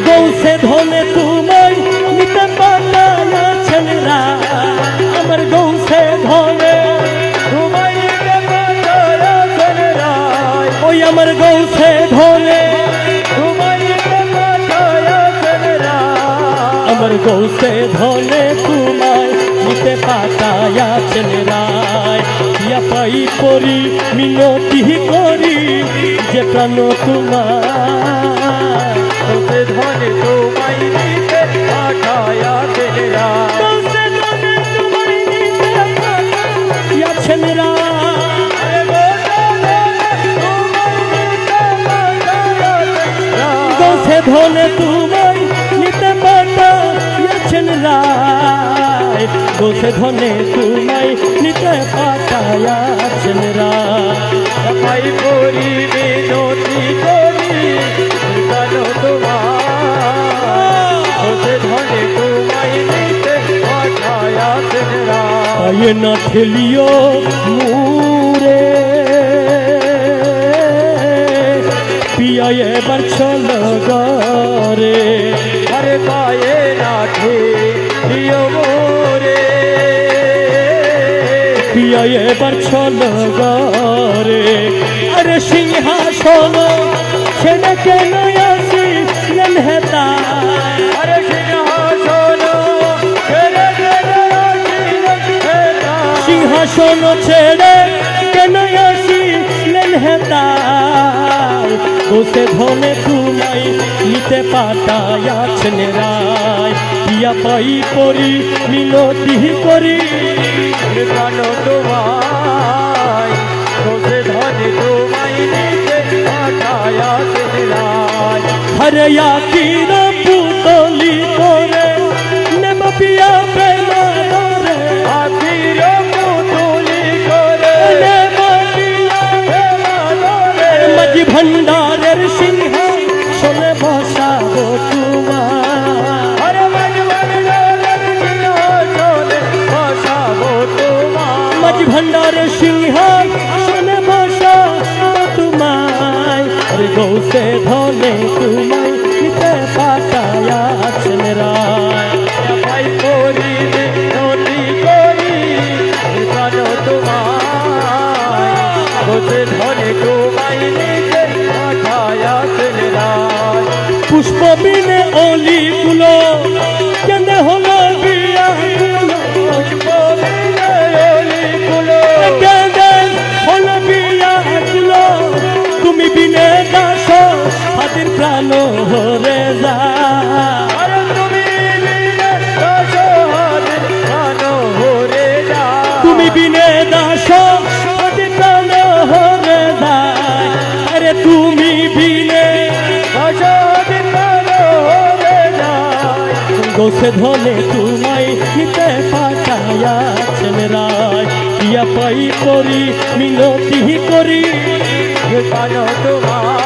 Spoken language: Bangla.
গৌসে ধনে তোমায় নিতে পাঠাইয়াছেন রায় আমার গৌসে ধনে তোমায় নিতে পাঠাইয়াছেন রায় ওই আমার গৌসে ধনে তোমায় নিতে পাঠাইয়াছেন রায় আমার গৌসে ধনে তোমায় নিতে পাঠাইয়াছেন রায় ইয়া পাই পরি মিনতি করি যে প্রাণ তোমার গৌসে ধনে তোমায় নিতে পাঠাইয়াছেন রায় গৌসে ধনে তোমায় নিতে পাঠাইয়াছেন গৌসে ধনে তোমায় নিতে পাঠাইয়াছেন রায় গৌসে ধনে তোমায় নিতে পাঠাইয়াছেন রায় পাই পরি মিনতি করি প্রাণ তোমার গৌসে ধনে তোমায় নিতে পাঠাইয়াছেন রায় না ঠেলিও মুরে পিয়া এবার চল গরে আরে পায়ে না ঠেলিও মুরে পিয়া এবার চল গরে আরে সিংহাসন ছেড়ে কেন আসিলেন হেতা আরে সিংহাসন ছেড়ে কেন আসিলেন হেতা সিংহাসন ছেড়ে কেন আসিলেন হেতা গৌসে ধনে তোমায় নিতে পাঠাইয়াছেন রায় ইয়া পাই পরি মিনতি করি প্রাণ তোমায় গৌসে ধনে তোমায় নিতে পাঠাইয়াছেন রায় হরে আকির পুতলি করে নেব পিয়া প্রেম ধরে আকির পুতলি করে নেব পিয়া প্রেম ধরে মাঝি ভান্ডারের সিংহাসনে বসাবো তোমার হরে মাঝি ভান্ডারের সিংহাসনে বসাবো তোমার মাঝি ভান্ডারের সিংহাসনে বসাবো তোমায় আরে গৌসে ধনে তোমায় নিতে পাঠাইয়াছেন রায় পাই পরি মিনতি করি প্রাণ তোমায় গৌসে ধনে তোমায় নিতে পাঠাইয়াছেন রায় পুষ্প বিনে অলি গুলো কেন হলো বিয়া গুলো পুষ্প বিনে অলি গুলো কেন হলো বিয়া গুলো তুমি বিনে দাস হাতির প্রাণ হরে যা আরে তুমি বিনে দাস হাতির প্রাণ হরে যা তুমি বিনে দাস হাতির প্রাণ হরে যা আরে তুমি বিনে দাস হাতির প্রাণ হরে যা গৌসে ধনে তোমায় নিতে পাঠাইয়াছেন রায় ইয়া পাই পরি মিনতি করি প্রাণ তোমার